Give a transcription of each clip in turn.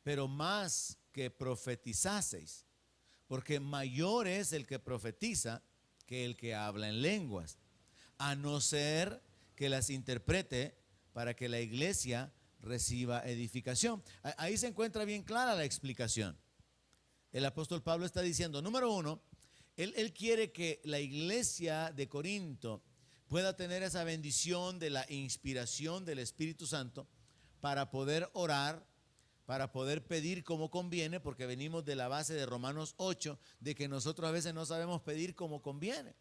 pero más que profetizaseis, porque mayor es el que profetiza que el que habla en lenguas, a no ser que las interprete para que la iglesia reciba edificación. Ahí se encuentra bien clara la explicación. El apóstol Pablo está diciendo, número uno, él quiere que la iglesia de Corinto pueda tener esa bendición de la inspiración del Espíritu Santo para poder orar, para poder pedir como conviene, porque venimos de la base de Romanos 8, de que nosotros a veces no sabemos pedir como conviene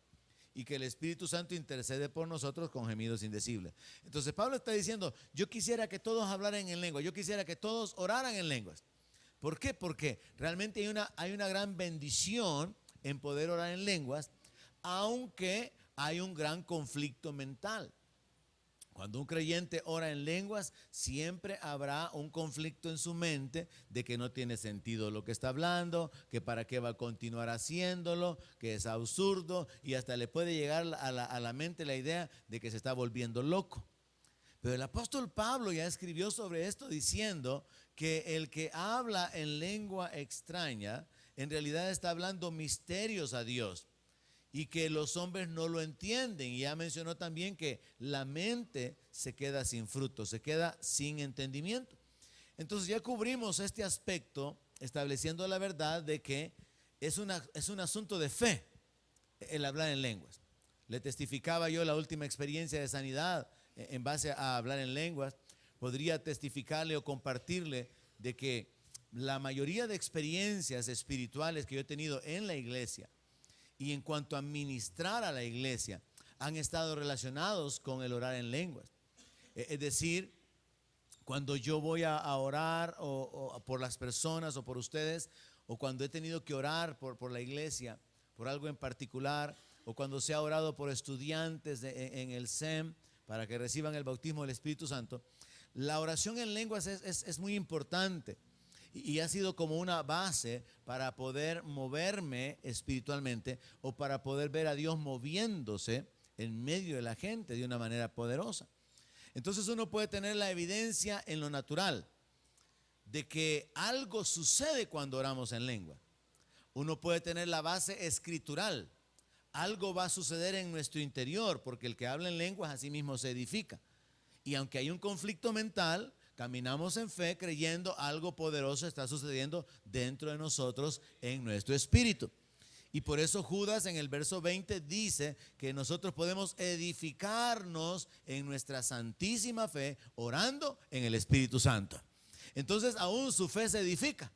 y que el Espíritu Santo intercede por nosotros con gemidos indecibles. Entonces Pablo está diciendo, yo quisiera que todos hablaran en lengua, yo quisiera que todos oraran en lenguas. ¿Por qué? Porque realmente hay una gran bendición en poder orar en lenguas, aunque hay un gran conflicto mental. Cuando un creyente ora en lenguas, siempre habrá un conflicto en su mente de que no tiene sentido lo que está hablando, que para qué va a continuar haciéndolo, que es absurdo, y hasta le puede llegar a la mente la idea de que se está volviendo loco. Pero el apóstol Pablo ya escribió sobre esto diciendo que el que habla en lengua extraña en realidad está hablando misterios a Dios y que los hombres no lo entienden. Y ya mencionó también que la mente se queda sin fruto, se queda sin entendimiento. Entonces ya cubrimos este aspecto estableciendo la verdad de que es un asunto de fe el hablar en lenguas. Le testificaba yo la última experiencia de sanidad en base a hablar en lenguas. Podría testificarle o compartirle de que la mayoría de experiencias espirituales que yo he tenido en la iglesia y en cuanto a ministrar a la iglesia han estado relacionados con el orar en lenguas. Es decir, cuando yo voy a orar o por las personas o por ustedes, o cuando he tenido que orar por la iglesia, por algo en particular, o cuando se ha orado por estudiantes en el SEM para que reciban el bautismo del Espíritu Santo, la oración en lenguas es muy importante y ha sido como una base para poder moverme espiritualmente o para poder ver a Dios moviéndose en medio de la gente de una manera poderosa. Entonces uno puede tener la evidencia en lo natural de que algo sucede cuando oramos en lengua. Uno puede tener la base escritural. Algo va a suceder en nuestro interior, porque el que habla en lenguas a sí mismo se edifica. Y aunque hay un conflicto mental, caminamos en fe creyendo algo poderoso está sucediendo dentro de nosotros en nuestro espíritu. Y por eso Judas en el verso 20 dice que nosotros podemos edificarnos en nuestra santísima fe orando en el Espíritu Santo. Entonces aún su fe se edifica.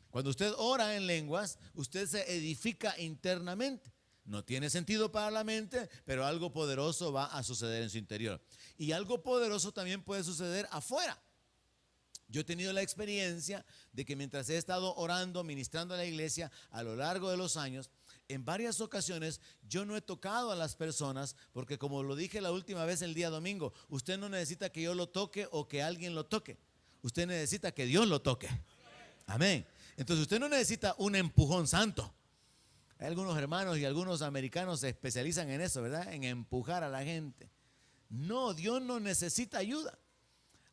Cuando usted ora en lenguas, usted se edifica internamente. No tiene sentido para la mente, pero algo poderoso va a suceder en su interior. Y algo poderoso también puede suceder afuera. Yo he tenido la experiencia de que mientras he estado orando, ministrando a la iglesia a lo largo de los años, en varias ocasiones yo no he tocado a las personas, porque como lo dije la última vez el día domingo, usted no necesita que yo lo toque o que alguien lo toque. Usted necesita que Dios lo toque. Amén. Entonces usted no necesita un empujón santo. Hay algunos hermanos y algunos americanos se especializan en eso, ¿verdad? En empujar a la gente. No, Dios no necesita ayuda.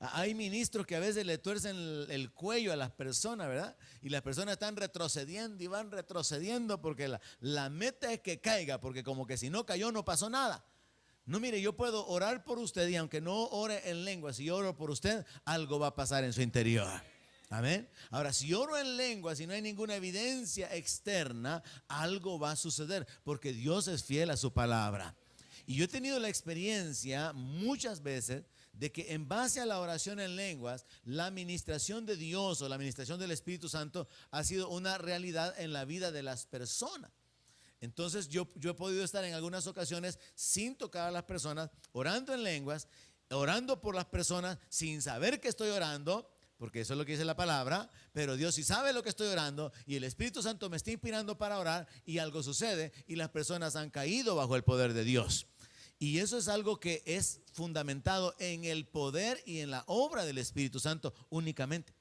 Hay ministros que a veces le tuercen el cuello a las personas, ¿verdad? Y las personas están retrocediendo y van retrocediendo porque la meta es que caiga, porque como que si no cayó no pasó nada. No, mire, yo puedo orar por usted y aunque no ore en lengua, si yo oro por usted, algo va a pasar en su interior. Amén. Ahora, si oro en lengua, si no hay ninguna evidencia externa, algo va a suceder, porque Dios es fiel a su palabra. Y yo he tenido la experiencia muchas veces de que en base a la oración en lenguas, la administración de Dios o la administración del Espíritu Santo ha sido una realidad en la vida de las personas. Entonces yo he podido estar en algunas ocasiones sin tocar a las personas, orando en lenguas, orando por las personas sin saber que estoy orando, porque eso es lo que dice la palabra, pero Dios sí sabe lo que estoy orando y el Espíritu Santo me está inspirando para orar y algo sucede y las personas han caído bajo el poder de Dios. Y eso es algo que es fundamentado en el poder y en la obra del Espíritu Santo únicamente.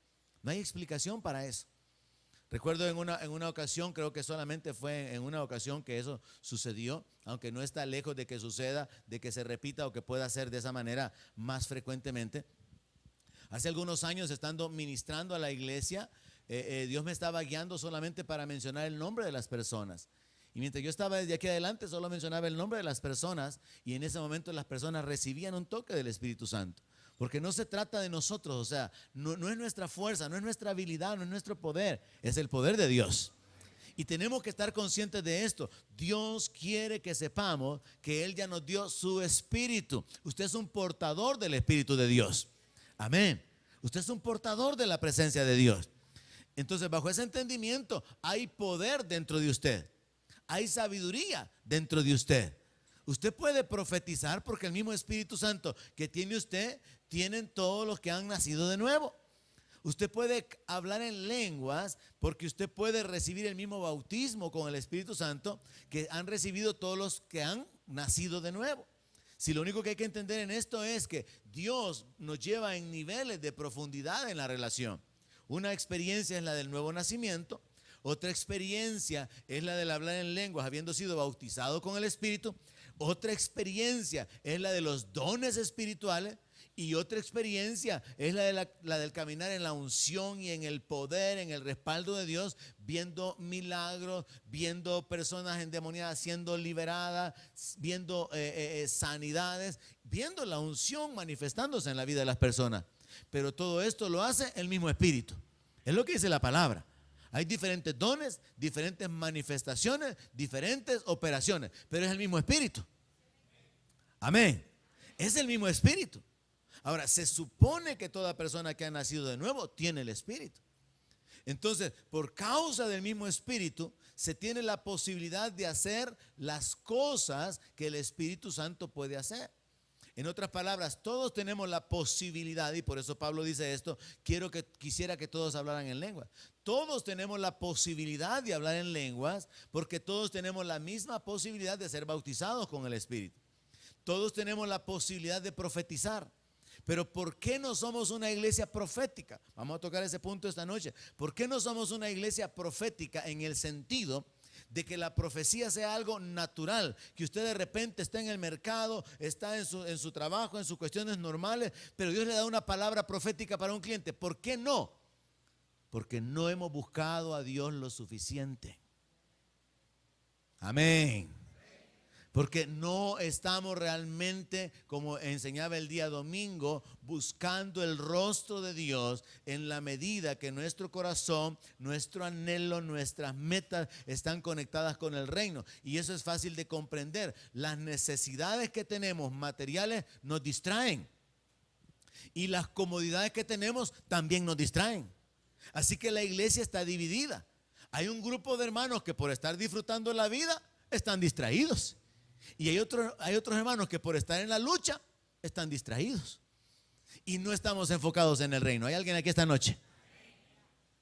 No hay explicación para eso. Recuerdo en una ocasión, creo que solamente fue en una ocasión que eso sucedió, aunque no está lejos de que suceda, de que se repita o que pueda ser de esa manera más frecuentemente. Hace algunos años, estando ministrando a la iglesia, Dios me estaba guiando solamente para mencionar el nombre de las personas. Y mientras yo estaba desde aquí adelante, solo mencionaba el nombre de las personas, y en ese momento las personas recibían un toque del Espíritu Santo. Porque no se trata de nosotros, o sea, no es nuestra fuerza, no es nuestra habilidad, no es nuestro poder, es el poder de Dios. Y tenemos que estar conscientes de esto. Dios quiere que sepamos que Él ya nos dio su Espíritu. Usted es un portador del Espíritu de Dios. Amén. Usted es un portador de la presencia de Dios. Entonces, bajo ese entendimiento, hay poder dentro de usted. Hay sabiduría dentro de usted. Usted puede profetizar porque el mismo Espíritu Santo que tiene usted, tienen todos los que han nacido de nuevo. Usted puede hablar en lenguas porque usted puede recibir el mismo bautismo con el Espíritu Santo que han recibido todos los que han nacido de nuevo. Si lo único que hay que entender en esto es que Dios nos lleva en niveles de profundidad en la relación. Una experiencia es la del nuevo nacimiento, otra experiencia es la del hablar en lenguas habiendo sido bautizado con el Espíritu, otra experiencia es la de los dones espirituales, y otra experiencia es la del caminar en la unción y en el poder, en el respaldo de Dios, viendo milagros, viendo personas endemoniadas siendo liberadas, viendo sanidades, viendo la unción manifestándose en la vida de las personas. Pero todo esto lo hace el mismo Espíritu. Es lo que dice la palabra. Hay diferentes dones, diferentes manifestaciones, diferentes operaciones, pero es el mismo Espíritu. Amén. Es el mismo Espíritu. Ahora, se supone que toda persona que ha nacido de nuevo tiene el Espíritu. Entonces, por causa del mismo Espíritu, se tiene la posibilidad de hacer las cosas que el Espíritu Santo puede hacer. En otras palabras, todos tenemos la posibilidad, y por eso Pablo dice esto, quisiera que todos hablaran en lenguas. Todos tenemos la posibilidad de hablar en lenguas porque todos tenemos la misma posibilidad de ser bautizados con el Espíritu. Todos tenemos la posibilidad de profetizar. Pero ¿por qué no somos una iglesia profética? Vamos a tocar ese punto esta noche. ¿Por qué no somos una iglesia profética en el sentido de que la profecía sea algo natural? Que usted de repente está en el mercado, está en su trabajo, en sus cuestiones normales, pero Dios le da una palabra profética para un cliente. ¿Por qué no? Porque no hemos buscado a Dios lo suficiente. Amén. Porque no estamos realmente, como enseñaba el día domingo, buscando el rostro de Dios en la medida que nuestro corazón, nuestro anhelo, nuestras metas están conectadas con el reino. Y eso es fácil de comprender. Las necesidades que tenemos materiales nos distraen. Y las comodidades que tenemos también nos distraen. Así que la iglesia está dividida. Hay un grupo de hermanos que por estar disfrutando la vida están distraídos. Y hay otros hermanos que por estar en la lucha están distraídos. Y no estamos enfocados en el reino. ¿Hay alguien aquí esta noche?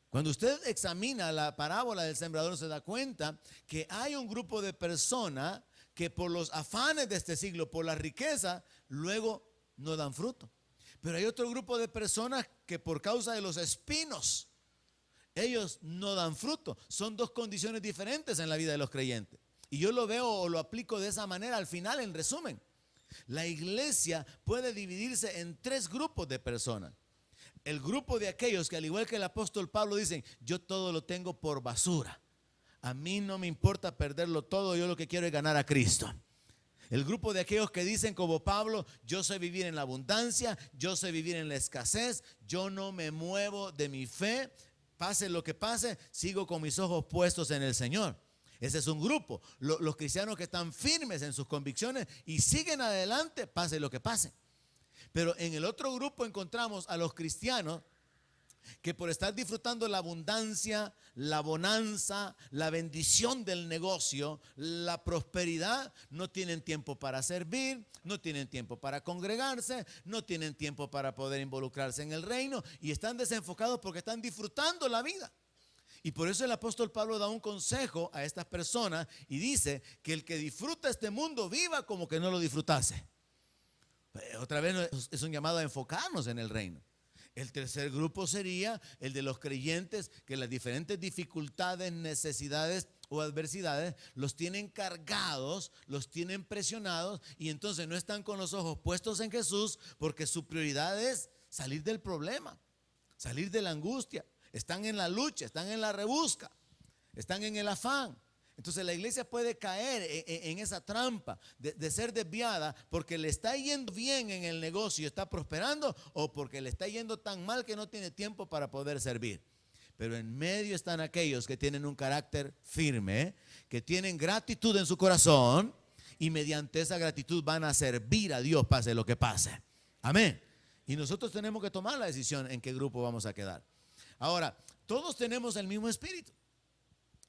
Cuando usted examina la parábola del sembrador, se da cuenta que hay un grupo de personas que por los afanes de este siglo, por la riqueza, luego no dan fruto. Pero hay otro grupo de personas que por causa de los espinos, ellos no dan fruto. Son dos condiciones diferentes en la vida de los creyentes. Y yo lo veo o lo aplico de esa manera al final, en resumen. La iglesia puede dividirse en tres grupos de personas. El grupo de aquellos que, al igual que el apóstol Pablo, dicen: yo todo lo tengo por basura. A mí no me importa perderlo todo, yo lo que quiero es ganar a Cristo. El grupo de aquellos que dicen como Pablo: yo sé vivir en la abundancia, yo sé vivir en la escasez, yo no me muevo de mi fe, pase lo que pase, sigo con mis ojos puestos en el Señor. Ese es un grupo, los cristianos que están firmes en sus convicciones y siguen adelante, pase lo que pase. Pero en el otro grupo encontramos a los cristianos que por estar disfrutando la abundancia, la bonanza, la bendición del negocio, la prosperidad, no tienen tiempo para servir, no tienen tiempo para congregarse, no tienen tiempo para poder involucrarse en el reino y están desenfocados porque están disfrutando la vida. Y por eso el apóstol Pablo da un consejo a estas personas y dice que el que disfruta este mundo viva como que no lo disfrutase. Otra vez es un llamado a enfocarnos en el reino. El tercer grupo sería el de los creyentes que las diferentes dificultades, necesidades o adversidades los tienen cargados, los tienen presionados y entonces no están con los ojos puestos en Jesús porque su prioridad es salir del problema, salir de la angustia. Están en la lucha, están en la rebusca, están en el afán. Entonces la iglesia puede caer en esa trampa de ser desviada porque le está yendo bien en el negocio y está prosperando, o porque le está yendo tan mal que no tiene tiempo para poder servir. Pero en medio están aquellos que tienen un carácter firme, que tienen gratitud en su corazón, y mediante esa gratitud van a servir a Dios pase lo que pase. Amén. Y nosotros tenemos que tomar la decisión en qué grupo vamos a quedar. Ahora, todos tenemos el mismo espíritu.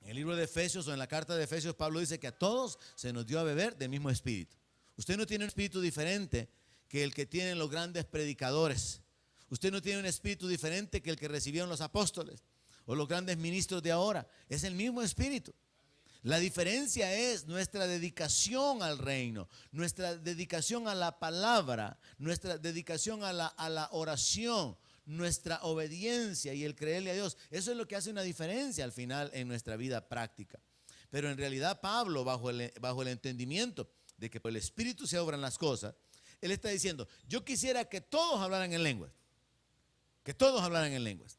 En el libro de Efesios, o en la carta de Efesios, Pablo dice que a todos se nos dio a beber del mismo espíritu. Usted no tiene un espíritu diferente que el que tienen los grandes predicadores. Usted no tiene un espíritu diferente que el que recibieron los apóstoles o los grandes ministros de ahora. Es el mismo espíritu. La diferencia es nuestra dedicación al reino, nuestra dedicación a la palabra, nuestra dedicación a la oración, nuestra obediencia y el creerle a Dios. Eso es lo que hace una diferencia al final en nuestra vida práctica. Pero en realidad Pablo, bajo el entendimiento de que por el Espíritu se obran las cosas, él está diciendo: yo quisiera que todos hablaran en lenguas, que todos hablaran en lenguas.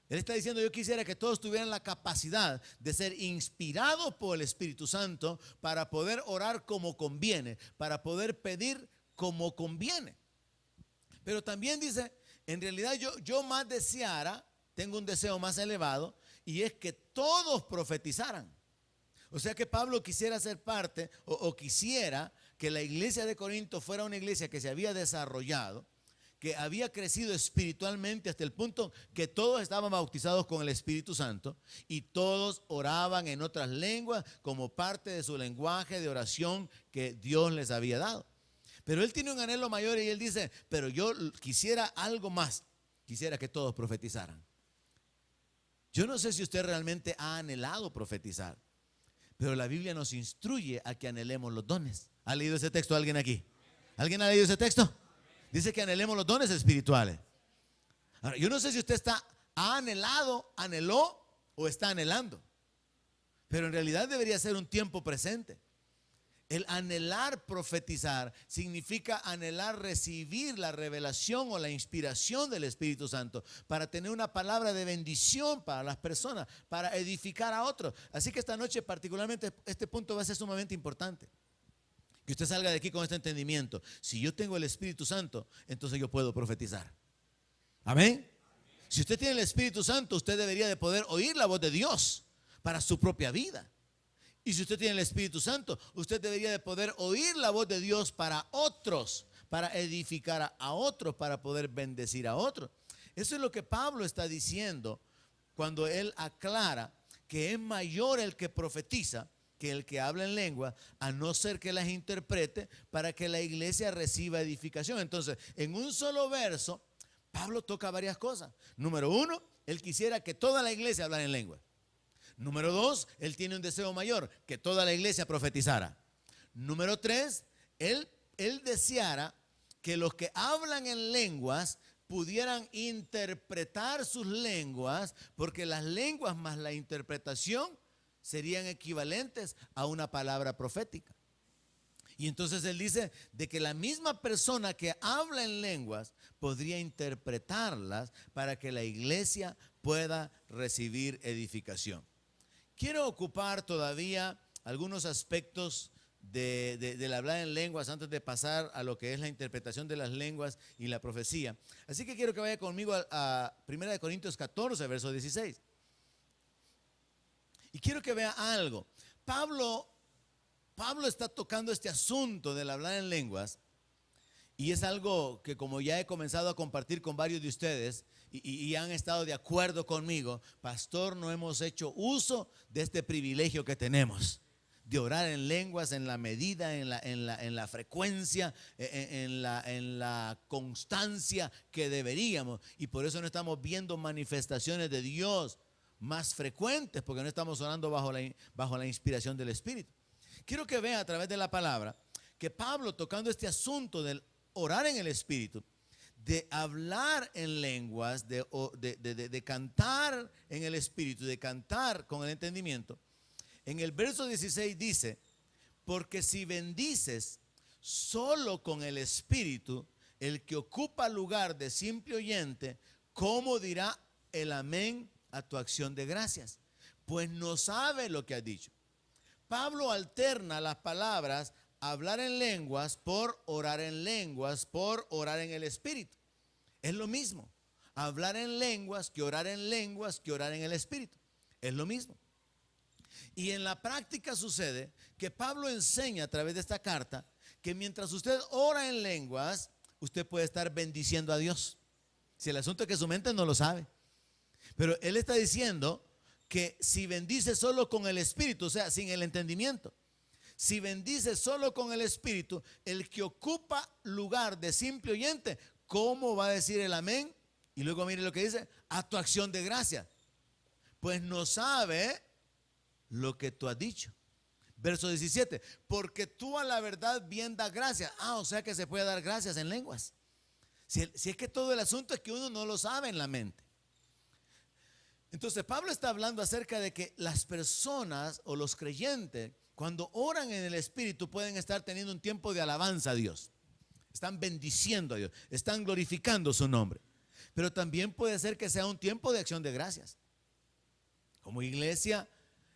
Él está diciendo: yo quisiera que todos tuvieran la capacidad de ser inspirados por el Espíritu Santo para poder orar como conviene, para poder pedir como conviene. Pero también dice: en realidad yo más deseara, tengo un deseo más elevado, y es que todos profetizaran. O sea que Pablo quisiera ser parte, o quisiera que la iglesia de Corinto fuera una iglesia que se había desarrollado, que había crecido espiritualmente hasta el punto que todos estaban bautizados con el Espíritu Santo y todos oraban en otras lenguas como parte de su lenguaje de oración que Dios les había dado. Pero él tiene un anhelo mayor y él dice: pero yo quisiera algo más, quisiera que todos profetizaran. Yo no sé si usted realmente ha anhelado profetizar, pero la Biblia nos instruye a que anhelemos los dones. ¿Ha leído ese texto alguien aquí? ¿Alguien ha leído ese texto? Dice que anhelemos los dones espirituales. Ahora, yo no sé si usted ha anhelado, anheló o está anhelando, pero en realidad debería ser un tiempo presente. El anhelar profetizar significa anhelar recibir la revelación o la inspiración del Espíritu Santo para tener una palabra de bendición para las personas, para edificar a otros. Así que esta noche particularmente este punto va a ser sumamente importante. Que usted salga de aquí con este entendimiento: si yo tengo el Espíritu Santo, entonces yo puedo profetizar. Amén. Si usted tiene el Espíritu Santo, usted debería de poder oír la voz de Dios para su propia vida. Y si usted tiene el Espíritu Santo, usted debería de poder oír la voz de Dios para otros, para edificar a otros, para poder bendecir a otros. Eso es lo que Pablo está diciendo cuando él aclara que es mayor el que profetiza que el que habla en lengua, a no ser que las interprete para que la iglesia reciba edificación. Entonces, en un solo verso, Pablo toca varias cosas. Número uno, él quisiera que toda la iglesia hablara en lengua. Número dos, él tiene un deseo mayor, que toda la iglesia profetizara. Número tres, él deseara que los que hablan en lenguas pudieran interpretar sus lenguas, porque las lenguas más la interpretación serían equivalentes a una palabra profética. Y entonces él dice de que la misma persona que habla en lenguas podría interpretarlas para que la iglesia pueda recibir edificación. Quiero ocupar todavía algunos aspectos del hablar en lenguas antes de pasar a lo que es la interpretación de las lenguas y la profecía. Así que quiero que vaya conmigo a 1 Corintios 14, verso 16. Y quiero que vea algo. Pablo está tocando este asunto del hablar en lenguas, y es algo que, como ya he comenzado a compartir con varios de ustedes y han estado de acuerdo conmigo: pastor, no hemos hecho uso de este privilegio que tenemos de orar en lenguas en la medida, en la frecuencia, en la constancia que deberíamos, y por eso no estamos viendo manifestaciones de Dios más frecuentes, porque no estamos orando bajo la inspiración del Espíritu. Quiero que vea a través de la palabra que Pablo, tocando este asunto del orar en el Espíritu, de hablar en lenguas, de cantar en el Espíritu, de cantar con el entendimiento, en el verso 16 dice: porque si bendices solo con el Espíritu, el que ocupa lugar de simple oyente, ¿cómo dirá el amén a tu acción de gracias? Pues no sabe lo que has dicho. Pablo alterna las palabras hablar en lenguas por orar en lenguas, por orar en el Espíritu. Es lo mismo. Hablar en lenguas que orar en lenguas que orar en el Espíritu. Es lo mismo. Y en la práctica sucede que Pablo enseña a través de esta carta que mientras usted ora en lenguas, usted puede estar bendiciendo a Dios. Si el asunto es que su mente no lo sabe. Pero él está diciendo que si bendice solo con el Espíritu, o sea, sin el entendimiento, si bendice solo con el Espíritu, el que ocupa lugar de simple oyente, ¿cómo va a decir el amén? Y luego mire lo que dice, a tu acción de gracia. Pues no sabe lo que tú has dicho. Verso 17, porque tú a la verdad bien das gracias. O sea que se puede dar gracias en lenguas. Si es que todo el asunto es que uno no lo sabe en la mente. Entonces Pablo está hablando acerca de que las personas o los creyentes, cuando oran en el Espíritu, pueden estar teniendo un tiempo de alabanza a Dios. Están bendiciendo a Dios, están glorificando su nombre. Pero también puede ser que sea un tiempo de acción de gracias. Como iglesia,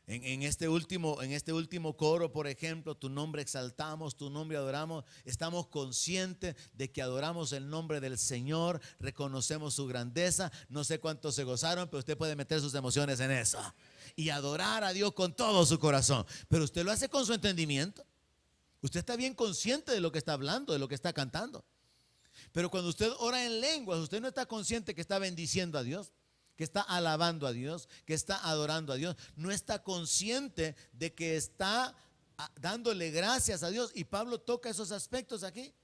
en este último coro, por ejemplo, tu nombre exaltamos, tu nombre adoramos. Estamos conscientes de que adoramos el nombre del Señor, reconocemos su grandeza. No sé cuántos se gozaron, pero usted puede meter sus emociones en eso y adorar a Dios con todo su corazón. Pero usted lo hace con su entendimiento. Usted está bien consciente de lo que está hablando, de lo que está cantando. Pero cuando usted ora en lenguas, usted no está consciente que está bendiciendo a Dios, que está alabando a Dios, que está adorando a Dios. No está consciente de que está dándole gracias a Dios. Y Pablo toca esos aspectos aquí.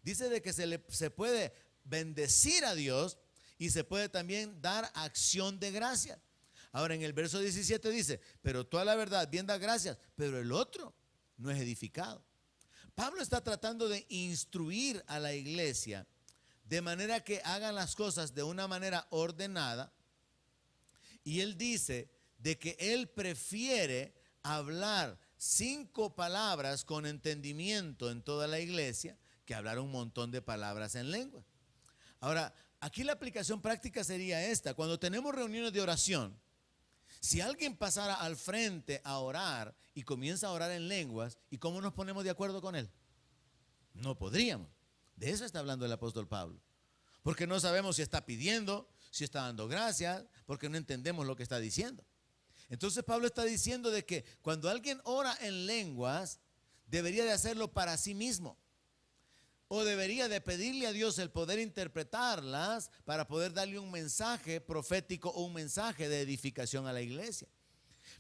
Dice de que se puede bendecir a Dios y se puede también dar acción de gracias. Ahora en el verso 17 dice, pero tú a la verdad bien das gracias, pero el otro no es edificado. Pablo está tratando de instruir a la iglesia de manera que hagan las cosas de una manera ordenada. Y él dice de que él prefiere hablar 5 palabras con entendimiento en toda la iglesia que hablar un montón de palabras en lengua. Ahora, aquí la aplicación práctica sería esta. Cuando tenemos reuniones de oración, si alguien pasara al frente a orar y comienza a orar en lenguas, ¿y cómo nos ponemos de acuerdo con él? No podríamos. De eso está hablando el apóstol Pablo. Porque no sabemos si está pidiendo, si está dando gracias, porque no entendemos lo que está diciendo. Entonces Pablo está diciendo de que cuando alguien ora en lenguas, debería de hacerlo para sí mismo. O debería de pedirle a Dios el poder interpretarlas para poder darle un mensaje profético o un mensaje de edificación a la iglesia.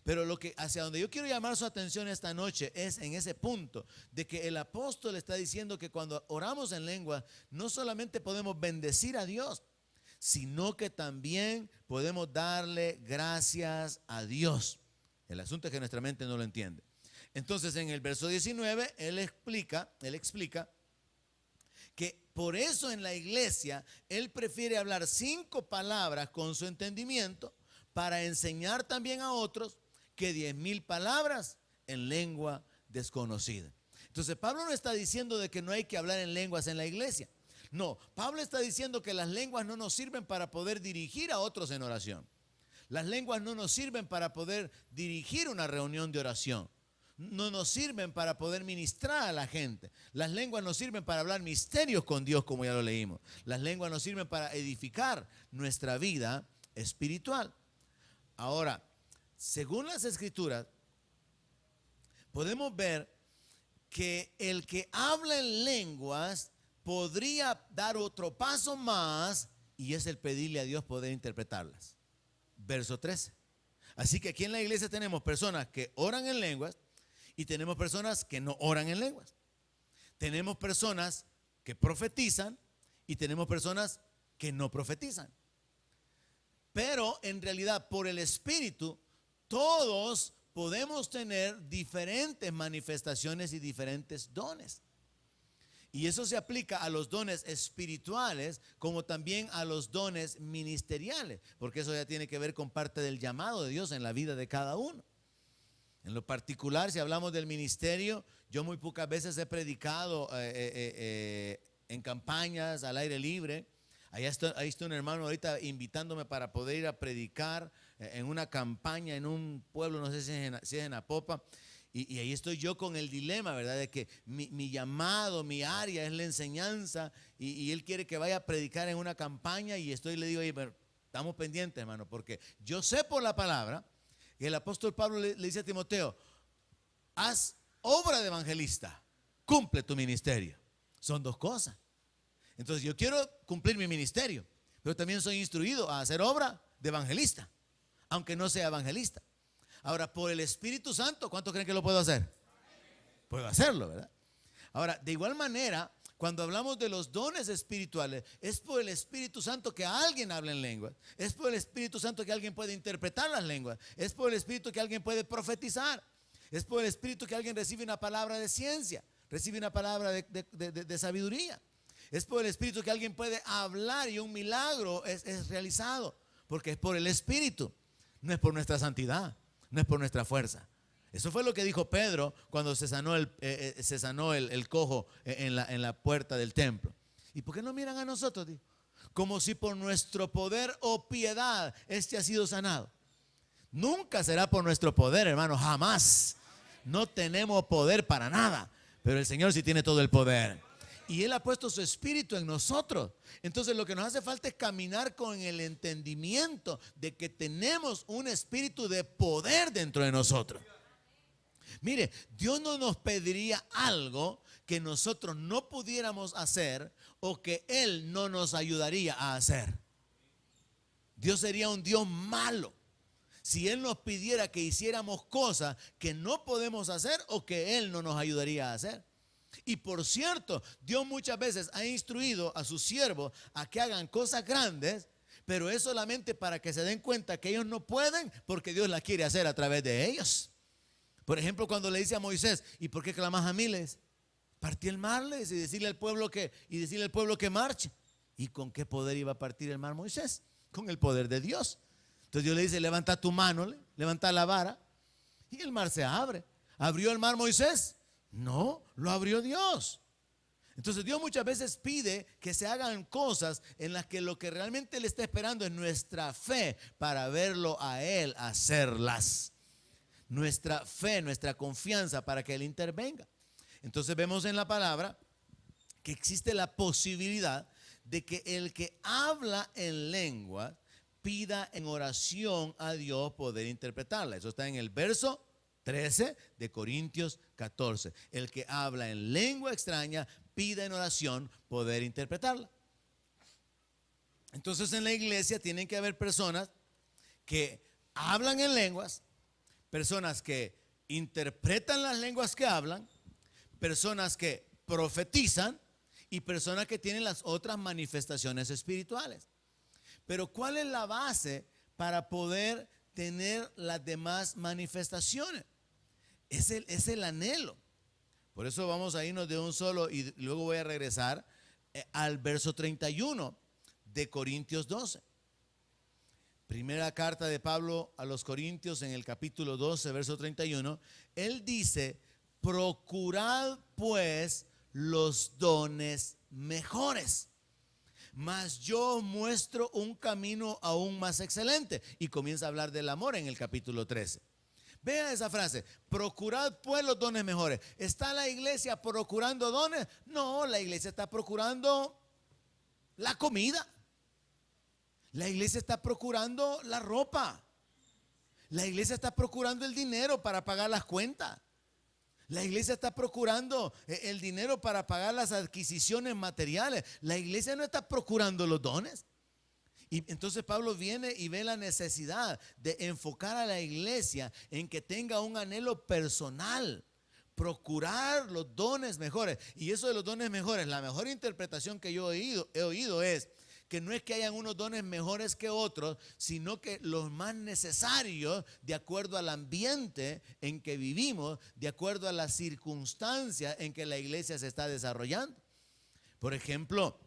Pero hacia donde yo quiero llamar su atención esta noche es en ese punto de que el apóstol está diciendo que cuando oramos en lengua no solamente podemos bendecir a Dios, sino que también podemos darle gracias a Dios. El asunto es que nuestra mente no lo entiende. Entonces en el verso 19 él explica que por eso en la iglesia él prefiere hablar 5 palabras con su entendimiento para enseñar también a otros que 10,000 palabras en lengua desconocida. Entonces Pablo no está diciendo de que no hay que hablar en lenguas en la iglesia. No, Pablo está diciendo que las lenguas no nos sirven para poder dirigir a otros en oración. Las lenguas no nos sirven para poder dirigir una reunión de oración. No nos sirven para poder ministrar a la gente. Las lenguas nos sirven para hablar misterios con Dios, como ya lo leímos. Las lenguas nos sirven para edificar nuestra vida espiritual. Ahora, según las escrituras, podemos ver que el que habla en lenguas podría dar otro paso más, y es el pedirle a Dios poder interpretarlas. Verso 13. Así que aquí en la iglesia tenemos personas que oran en lenguas y tenemos personas que no oran en lenguas. Tenemos personas que profetizan y tenemos personas que no profetizan. Pero en realidad por el Espíritu todos podemos tener diferentes manifestaciones y diferentes dones. Y eso se aplica a los dones espirituales como también a los dones ministeriales, porque eso ya tiene que ver con parte del llamado de Dios en la vida de cada uno. En lo particular, si hablamos del ministerio, yo muy pocas veces he predicado en campañas, al aire libre. Ahí está un hermano ahorita invitándome para poder ir a predicar en una campaña en un pueblo, no sé si es en Apopa. Y ahí estoy yo con el dilema, ¿verdad? De que mi llamado, mi área es la enseñanza y él quiere que vaya a predicar en una campaña y le digo, oye, pero estamos pendientes, hermano, porque yo sé por la palabra que el apóstol Pablo le dice a Timoteo, haz obra de evangelista, cumple tu ministerio. Son dos cosas. Entonces yo quiero cumplir mi ministerio, pero también soy instruido a hacer obra de evangelista, aunque no sea evangelista. Ahora, por el Espíritu Santo, ¿cuántos creen que lo puedo hacer? Puedo hacerlo, ¿verdad? Ahora, de igual manera, cuando hablamos de los dones espirituales, es por el Espíritu Santo que alguien habla en lenguas, es por el Espíritu Santo que alguien puede interpretar las lenguas, es por el Espíritu que alguien puede profetizar, es por el Espíritu que alguien recibe una palabra de ciencia, recibe una palabra de sabiduría. Es por el Espíritu que alguien puede hablar y un milagro es realizado, porque es por el Espíritu, no es por nuestra santidad, no es por nuestra fuerza. Eso fue lo que dijo Pedro cuando se sanó el cojo en la puerta del templo. ¿Y por qué no miran a nosotros? Dijo, como si por nuestro poder o piedad este ha sido sanado. Nunca será por nuestro poder, hermano, jamás. No tenemos poder para nada, pero el Señor sí tiene todo el poder. Y Él ha puesto su Espíritu en nosotros. Entonces lo que nos hace falta es caminar con el entendimiento de que tenemos un espíritu de poder dentro de nosotros. Mire, Dios no nos pediría algo que nosotros no pudiéramos hacer o que Él no nos ayudaría a hacer. Dios sería un Dios malo si Él nos pidiera que hiciéramos cosas que no podemos hacer o que Él no nos ayudaría a hacer. Y por cierto, Dios muchas veces ha instruido a sus siervos a que hagan cosas grandes, pero es solamente para que se den cuenta que ellos no pueden porque Dios las quiere hacer a través de ellos. Por ejemplo, cuando le dice a Moisés, ¿y por qué clamas a mí? Partí el mar, y decirle al pueblo que marche. ¿Y con qué poder iba a partir el mar Moisés? Con el poder de Dios. Entonces Dios le dice, levanta tu mano, levanta la vara y el mar se abre. ¿Abrió el mar Moisés? No, lo abrió Dios. Entonces Dios muchas veces pide que se hagan cosas en las que lo que realmente le está esperando es nuestra fe para verlo a Él hacerlas. Nuestra fe, nuestra confianza para que Él intervenga. Entonces vemos en la palabra que existe la posibilidad de que el que habla en lengua pida en oración a Dios poder interpretarla. Eso está en el verso 13 de Corintios 14. El que habla en lengua extraña pida en oración poder interpretarla. Entonces en la iglesia tienen que haber personas que hablan en lenguas, personas que interpretan las lenguas que hablan, personas que profetizan y personas que tienen las otras manifestaciones espirituales. Pero ¿cuál es la base para poder tener las demás manifestaciones? Es el anhelo. Por eso vamos a irnos de un solo y luego voy a regresar al verso 31 de Corintios 12. Primera carta de Pablo a los Corintios en el capítulo 12, verso 31. Él dice, procurad pues los dones mejores, mas yo muestro un camino aún más excelente. Y comienza a hablar del amor en el capítulo 13. Vean esa frase, procurad pues los dones mejores. ¿Está la iglesia procurando dones? No, la iglesia está procurando la comida. La iglesia está procurando la ropa. La iglesia está procurando el dinero para pagar las cuentas. La iglesia está procurando el dinero para pagar las adquisiciones materiales. La iglesia no está procurando los dones. Y entonces Pablo viene y ve la necesidad de enfocar a la iglesia en que tenga un anhelo personal, procurar los dones mejores. Y eso de los dones mejores, la mejor interpretación que yo he oído es que no es que hayan unos dones mejores que otros, sino que los más necesarios de acuerdo al ambiente en que vivimos, de acuerdo a las circunstancias en que la iglesia se está desarrollando. Por ejemplo,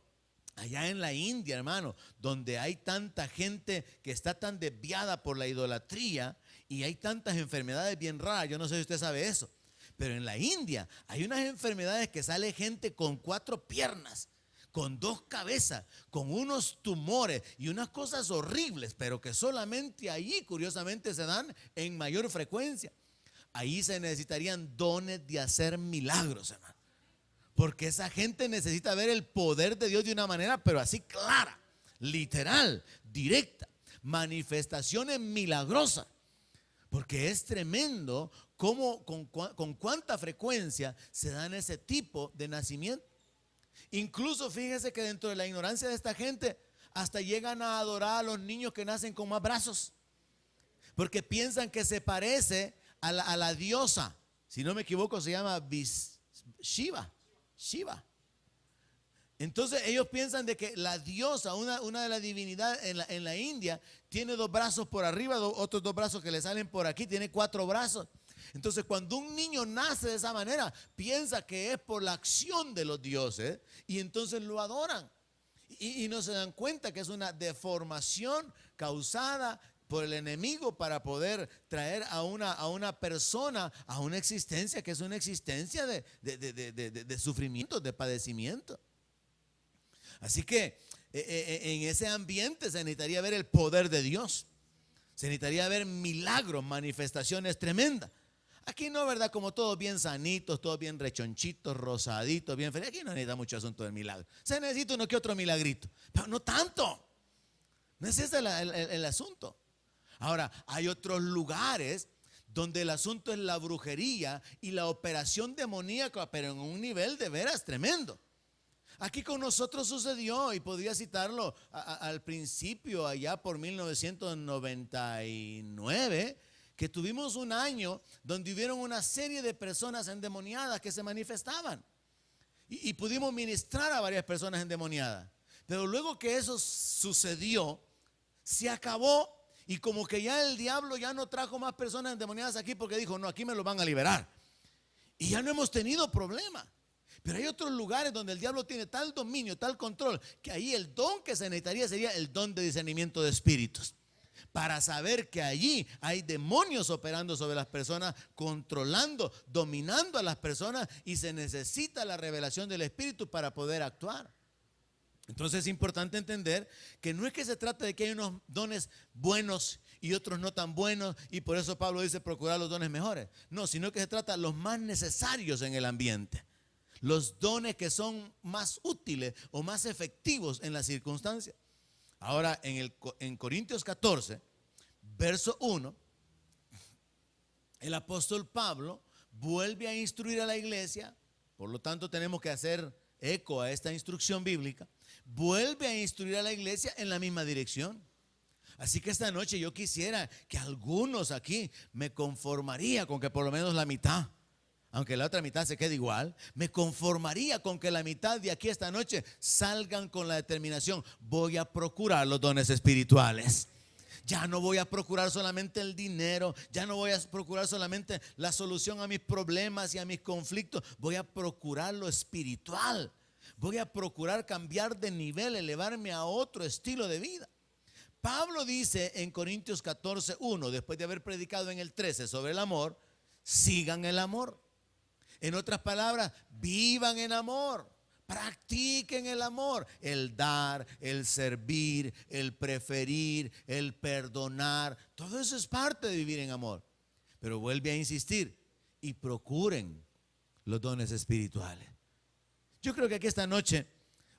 allá en la India, hermano, donde hay tanta gente que está tan desviada por la idolatría y hay tantas enfermedades bien raras, yo no sé si usted sabe eso, pero en la India hay unas enfermedades que sale gente con 4 piernas. con 2 cabezas, con unos tumores y unas cosas horribles, pero que solamente allí, curiosamente, se dan en mayor frecuencia. Ahí se necesitarían dones de hacer milagros, hermano. Porque esa gente necesita ver el poder de Dios de una manera, pero así clara, literal, directa. Manifestaciones milagrosas. Porque es tremendo cómo, con cuánta frecuencia se dan ese tipo de nacimiento. Incluso fíjese que dentro de la ignorancia de esta gente, hasta llegan a adorar a los niños que nacen con más brazos. Porque piensan que se parece a la diosa. Si no me equivoco, se llama Shiva. Entonces ellos piensan de que la diosa, una de las divinidades en la India, tiene 2 brazos por arriba, otros 2 brazos que le salen por aquí, tiene 4 brazos. Entonces cuando un niño nace de esa manera, piensa que es por la acción de los dioses y entonces lo adoran. Y no se dan cuenta que es una deformación causada por el enemigo para poder traer a una persona a una existencia que es una existencia de sufrimiento, de padecimiento. Así que en ese ambiente se necesitaría ver el poder de Dios. Se necesitaría ver milagros, manifestaciones tremendas. Aquí no, ¿verdad? Como todos bien sanitos, todos bien rechonchitos, rosaditos, bien felices. Aquí no necesita mucho asunto del milagro. Se necesita uno que otro milagrito, pero no tanto. No es ese el asunto. Ahora, hay otros lugares donde el asunto es la brujería y la operación demoníaca, pero en un nivel de veras tremendo. Aquí con nosotros sucedió, y podría citarlo al principio, allá por 1999, que tuvimos un año donde hubieron una serie de personas endemoniadas que se manifestaban. Y pudimos ministrar a varias personas endemoniadas. Pero luego que eso sucedió, se acabó. Y como que ya el diablo ya no trajo más personas endemoniadas aquí porque dijo, no, aquí me los van a liberar. Y ya no hemos tenido problema. Pero hay otros lugares donde el diablo tiene tal dominio, tal control, que ahí el don que se necesitaría sería el don de discernimiento de espíritus. Para saber que allí hay demonios operando sobre las personas, controlando, dominando a las personas, y se necesita la revelación del espíritu para poder actuar. Entonces es importante entender que no es que se trate de que hay unos dones buenos y otros no tan buenos, y por eso Pablo dice procurar los dones mejores. No, sino que se trata de los más necesarios en el ambiente. Los dones que son más útiles o más efectivos en las circunstancias. Ahora en Corintios 14, verso 1, el apóstol Pablo vuelve a instruir a la iglesia. Por lo tanto tenemos que hacer eco a esta instrucción bíblica. Vuelve a instruir a la iglesia en la misma dirección. Así que esta noche yo quisiera que algunos aquí me conformaría con que por lo menos la mitad, aunque la otra mitad se quede igual, me conformaría con que la mitad de aquí esta noche salgan con la determinación: voy a procurar los dones espirituales. Ya no voy a procurar solamente el dinero, ya no voy a procurar solamente la solución a mis problemas y a mis conflictos. Voy a procurar lo espiritual. Voy a procurar cambiar de nivel, elevarme a otro estilo de vida. Pablo dice en Corintios 14:1, después de haber predicado en el 13 sobre el amor, sigan el amor. En otras palabras, vivan en amor, practiquen el amor, el dar, el servir, el preferir, el perdonar. Todo eso es parte de vivir en amor. Pero vuelve a insistir: y procuren los dones espirituales. Yo creo que aquí esta noche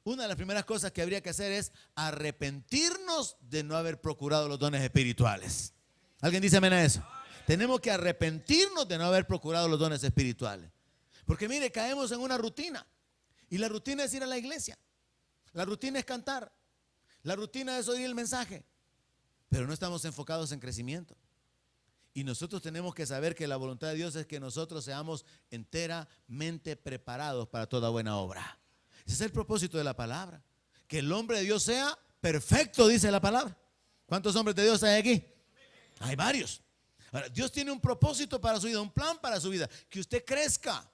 una de las primeras cosas que habría que hacer es arrepentirnos de no haber procurado los dones espirituales. ¿Alguien dice amén a eso? Tenemos que arrepentirnos de no haber procurado los dones espirituales. Porque mire, caemos en una rutina. Y la rutina es ir a la iglesia. La rutina es cantar. La rutina es oír el mensaje. Pero no estamos enfocados en crecimiento. Y nosotros tenemos que saber que la voluntad de Dios es que nosotros seamos enteramente preparados para toda buena obra. Ese es el propósito de la palabra. Que el hombre de Dios sea perfecto, dice la palabra. ¿Cuántos hombres de Dios hay aquí? Hay varios. Ahora, Dios tiene un propósito para su vida, un plan para su vida. Que usted crezca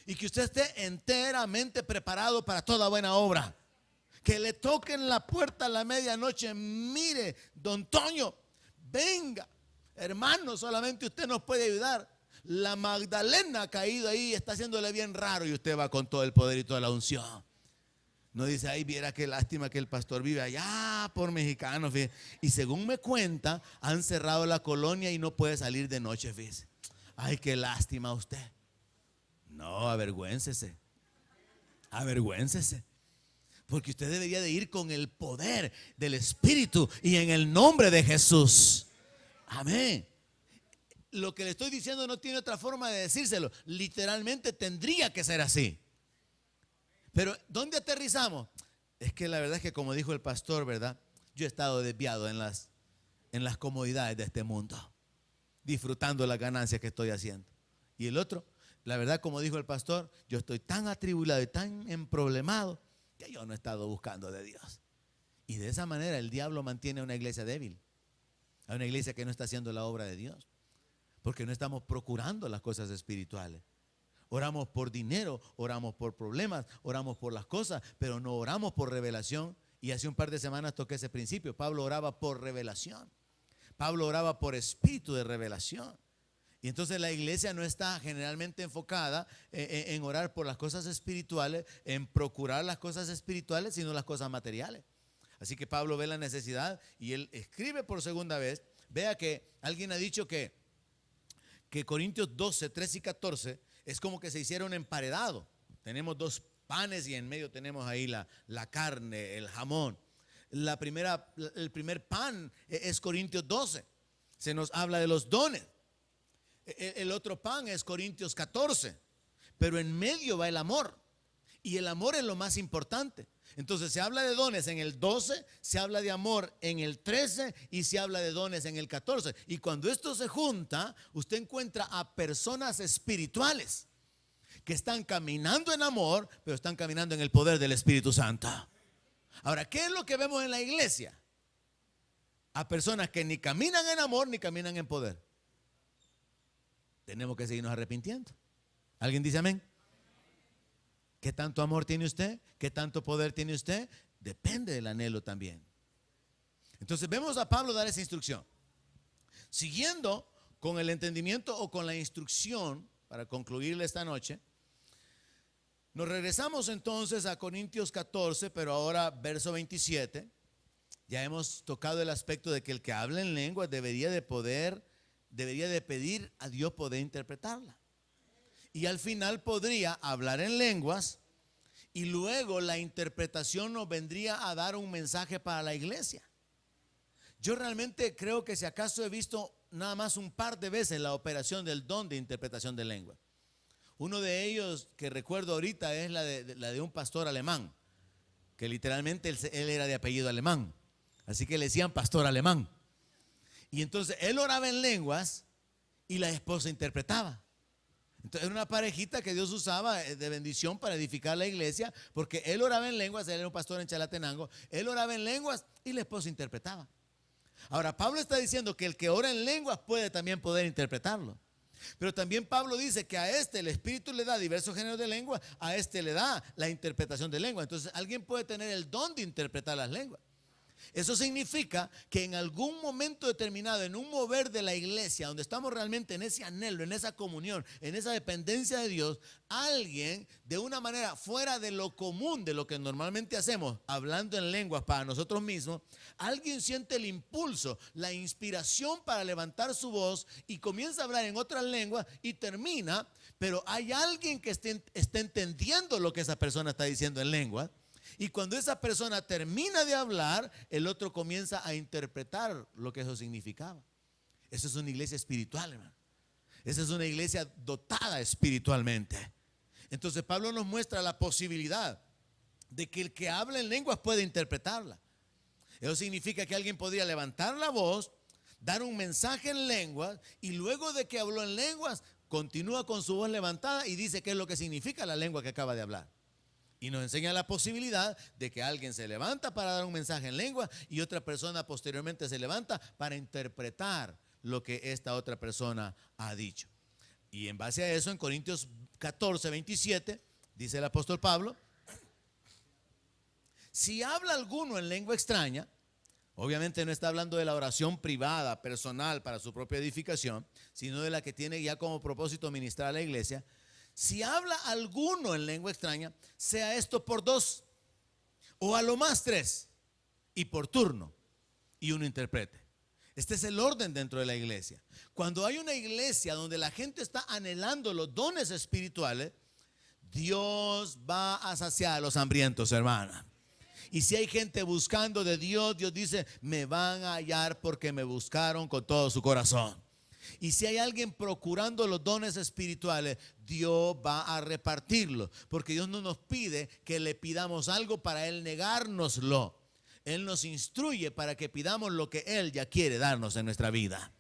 y que usted esté enteramente preparado para toda buena obra. Que le toquen la puerta a la medianoche: mire, don Toño, venga, hermano, solamente usted nos puede ayudar. La Magdalena ha caído ahí, está haciéndole bien raro, y usted va con todo el poder y toda la unción. No dice, ay, viera qué lástima que el pastor vive allá por Mexicano, fíjese. Y según me cuenta, han cerrado la colonia y no puede salir de noche, fíjese. Ay, qué lástima usted. No, avergüéncese. Avergüéncese. Porque usted debería de ir con el poder del Espíritu y en el nombre de Jesús. Amén. Lo que le estoy diciendo no tiene otra forma de decírselo. Literalmente tendría que ser así. Pero ¿dónde aterrizamos? Es que la verdad es que, como dijo el pastor, ¿verdad? Yo he estado desviado en las comodidades de este mundo, disfrutando las ganancias que estoy haciendo. Y el otro, la verdad, como dijo el pastor, yo estoy tan atribulado y tan emproblemado que yo no he estado buscando de Dios. Y de esa manera el diablo mantiene a una iglesia débil, a una iglesia que no está haciendo la obra de Dios, porque no estamos procurando las cosas espirituales. Oramos por dinero, oramos por problemas, oramos por las cosas, pero no oramos por revelación. Y hace un par de semanas toqué ese principio. Pablo oraba por revelación. Pablo oraba por espíritu de revelación. Y entonces la iglesia no está generalmente enfocada en orar por las cosas espirituales, en procurar las cosas espirituales, sino las cosas materiales. Así que Pablo ve la necesidad y él escribe por segunda vez. Vea que alguien ha dicho que Corintios 12, 13 y 14 es como que se hiciera un emparedado. Tenemos dos panes y en medio tenemos ahí la carne, el jamón. El primer pan es Corintios 12. Se nos habla de los dones. El otro pan es Corintios 14. Pero en medio va el amor. Y el amor es lo más importante. Entonces se habla de dones en el 12, se habla de amor en el 13 y se habla de dones en el 14. Y cuando esto se junta, usted encuentra a personas espirituales que están caminando en amor, pero están caminando en el poder del Espíritu Santo. Ahora, ¿qué es lo que vemos en la iglesia? A personas que ni caminan en amor ni caminan en poder. Tenemos que seguirnos arrepintiendo. ¿Alguien dice amén? ¿Qué tanto amor tiene usted? ¿Qué tanto poder tiene usted? Depende del anhelo también. Entonces vemos a Pablo dar esa instrucción. Siguiendo con el entendimiento o con la instrucción, para concluirle esta noche, nos regresamos entonces a Corintios 14, pero ahora verso 27. Ya hemos tocado el aspecto de que el que habla en lenguas debería de pedir a Dios poder interpretarla. Y al final podría hablar en lenguas y luego la interpretación nos vendría a dar un mensaje para la iglesia. Yo realmente creo que si acaso he visto nada más un par de veces la operación del don de interpretación de lenguas. Uno de ellos que recuerdo ahorita es la de un pastor alemán, que literalmente él era de apellido alemán, así que le decían pastor alemán. Y entonces él oraba en lenguas y la esposa interpretaba. Entonces era una parejita que Dios usaba de bendición para edificar la iglesia, porque él oraba en lenguas, él era un pastor en Chalatenango, él oraba en lenguas y la esposa interpretaba. Ahora Pablo está diciendo que el que ora en lenguas puede también poder interpretarlo. Pero también Pablo dice que a este el Espíritu le da diversos géneros de lengua, a este le da la interpretación de lengua. Entonces alguien puede tener el don de interpretar las lenguas. Eso significa que en algún momento determinado, en un mover de la iglesia, donde estamos realmente en ese anhelo, en esa comunión, en esa dependencia de Dios, alguien de una manera fuera de lo común, de lo que normalmente hacemos, hablando en lenguas para nosotros mismos, alguien siente el impulso, la inspiración para levantar su voz y comienza a hablar en otras lenguas y termina, pero hay alguien que está entendiendo lo que esa persona está diciendo en lenguas. Y cuando esa persona termina de hablar, el otro comienza a interpretar lo que eso significaba. Esa es una iglesia espiritual, hermano. Esa es una iglesia dotada espiritualmente. Entonces Pablo nos muestra la posibilidad de que el que habla en lenguas puede interpretarla. Eso significa que alguien podría levantar la voz, dar un mensaje en lenguas y luego de que habló en lenguas, continúa con su voz levantada y dice qué es lo que significa la lengua que acaba de hablar. Y nos enseña la posibilidad de que alguien se levanta para dar un mensaje en lengua y otra persona posteriormente se levanta para interpretar lo que esta otra persona ha dicho. Y en base a eso, en Corintios 14, 27, dice el apóstol Pablo, si habla alguno en lengua extraña, obviamente no está hablando de la oración privada, personal, para su propia edificación, sino de la que tiene ya como propósito ministrar a la iglesia. Si habla alguno en lengua extraña, sea esto por dos. o a lo más 3, y por turno, y uno interprete. Este es el orden dentro de la iglesia. Cuando hay una iglesia donde la gente está anhelando los dones espirituales, Dios va a saciar a los hambrientos, hermana. Y si hay gente buscando de Dios, Dios dice, me van a hallar porque me buscaron con todo su corazón. Y si hay alguien procurando los dones espirituales, Dios va a repartirlos, porque Dios no nos pide que le pidamos algo para Él negárnoslo. Él nos instruye para que pidamos lo que Él ya quiere darnos en nuestra vida.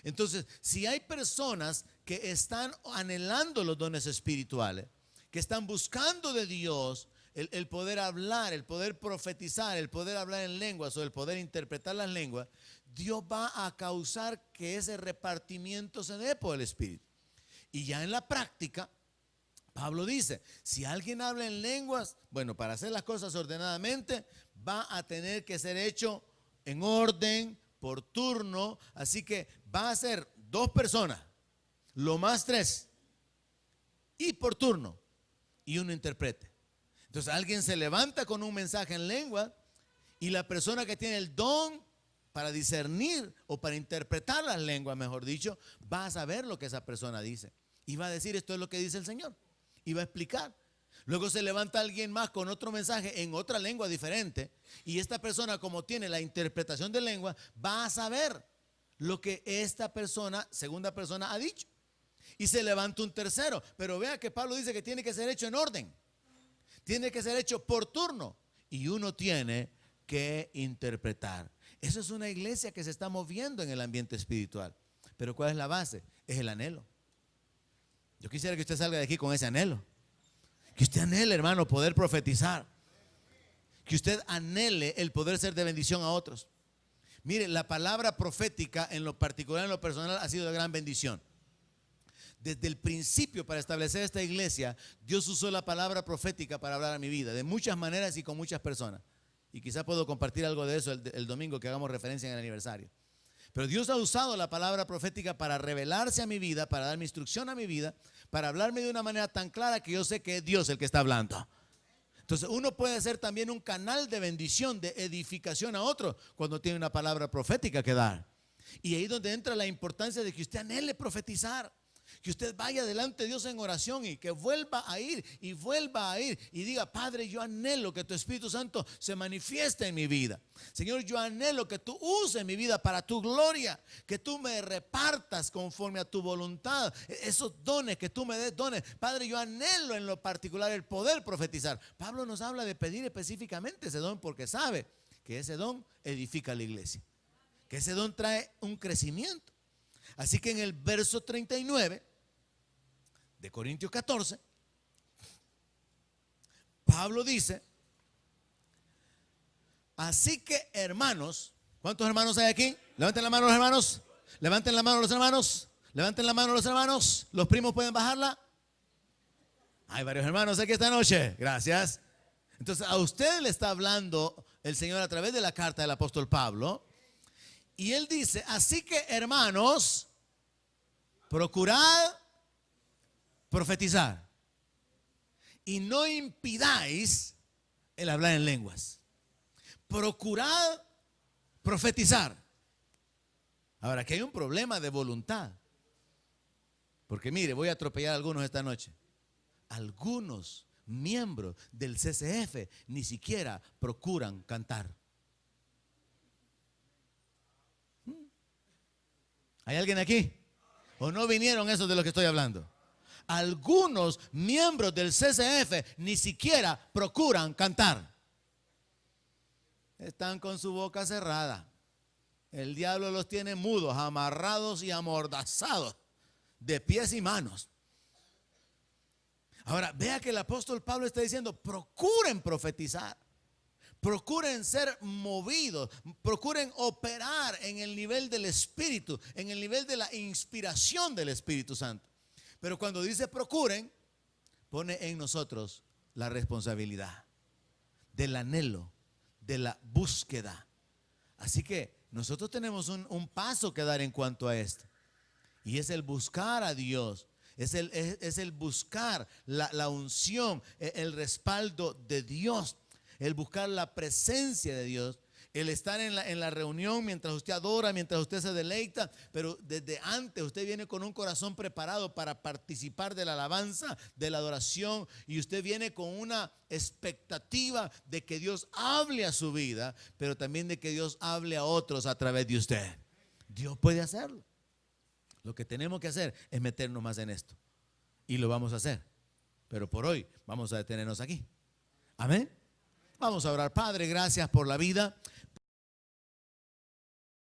Entonces, si hay personas que están anhelando los dones espirituales, que están buscando de Dios el poder hablar, el poder profetizar, el poder hablar en lenguas o el poder interpretar las lenguas, Dios va a causar que ese repartimiento se dé por el Espíritu. Y ya en la práctica, Pablo dice, si alguien habla en lenguas, bueno, para hacer las cosas ordenadamente, va a tener que ser hecho en orden, por turno. Así que va a ser 2 personas, lo más 3, y por turno, y uno interprete. Entonces alguien se levanta con un mensaje en lengua y la persona que tiene el don para discernir o para interpretar las lenguas, mejor dicho, va a saber lo que esa persona dice y va a decir, esto es lo que dice el Señor, y va a explicar. Luego se levanta alguien más con otro mensaje en otra lengua diferente y esta persona, como tiene la interpretación de lengua, va a saber lo que esta persona, segunda persona, ha dicho. Y se levanta un tercero, pero vea que Pablo dice que tiene que ser hecho en orden, tiene que ser hecho por turno y uno tiene que interpretar. Eso es una iglesia que se está moviendo en el ambiente espiritual. Pero ¿cuál es la base? Es el anhelo. Yo quisiera que usted salga de aquí con ese anhelo. Que usted anhele, hermano, poder profetizar. Que usted anhele el poder ser de bendición a otros. Mire, la palabra profética en lo particular, en lo personal, ha sido de gran bendición. Desde el principio, para establecer esta iglesia, Dios usó la palabra profética para hablar a mi vida, de muchas maneras y con muchas personas. Y quizá puedo compartir algo de eso el domingo que hagamos referencia en el aniversario. Pero Dios ha usado la palabra profética para revelarse a mi vida, para darme instrucción a mi vida, para hablarme de una manera tan clara que yo sé que es Dios el que está hablando. Entonces uno puede ser también un canal de bendición, de edificación a otro cuando tiene una palabra profética que dar. Y ahí es donde entra la importancia de que usted anhele profetizar. Que usted vaya delante de Dios en oración y que vuelva a ir y diga, Padre, yo anhelo que tu Espíritu Santo se manifieste en mi vida. Señor, yo anhelo que tú uses mi vida para tu gloria, que tú me repartas conforme a tu voluntad, esos dones, que tú me des dones. Padre, yo anhelo en lo particular el poder profetizar. Pablo nos habla de pedir específicamente ese don porque sabe que ese don edifica la iglesia, que ese don trae un crecimiento. Así que en el verso 39 de Corintios 14, Pablo dice, así que hermanos, ¿cuántos hermanos hay aquí? Levanten la mano los hermanos, levanten la mano los hermanos, levanten la mano los hermanos, los primos pueden bajarla. Hay varios hermanos aquí esta noche, gracias. Entonces a usted le está hablando el Señor a través de la carta del apóstol Pablo. Y él dice, así que hermanos, procurad profetizar y no impidáis el hablar en lenguas. Procurad profetizar. Ahora, aquí hay un problema de voluntad. Porque mire, voy a atropellar a algunos esta noche. Algunos miembros del CCF ni siquiera procuran cantar. ¿Hay alguien aquí? ¿O no vinieron esos de los que estoy hablando? Algunos miembros del CCF ni siquiera procuran cantar. Están con su boca cerrada. El diablo los tiene mudos, amarrados y amordazados de pies y manos. Ahora, vea que el apóstol Pablo está diciendo, procuren profetizar. Procuren ser movidos, procuren operar en el nivel del Espíritu, en el nivel de la inspiración del Espíritu Santo. Pero cuando dice procuren, pone en nosotros la responsabilidad del anhelo, de la búsqueda. Así que nosotros tenemos un paso que dar en cuanto a esto. Y es el buscar a Dios, es el buscar la unción, el respaldo de Dios. el buscar la presencia de Dios, el estar en la reunión mientras usted adora, mientras usted se deleita, pero desde antes usted viene con un corazón preparado para participar de la alabanza, de la adoración, y usted viene con una expectativa de que Dios hable a su vida, pero también de que Dios hable a otros a través de usted. Dios puede hacerlo. Lo que tenemos que hacer es meternos más en esto, y lo vamos a hacer, pero por hoy vamos a detenernos aquí. Amén. Vamos a orar. Padre, gracias por la vida.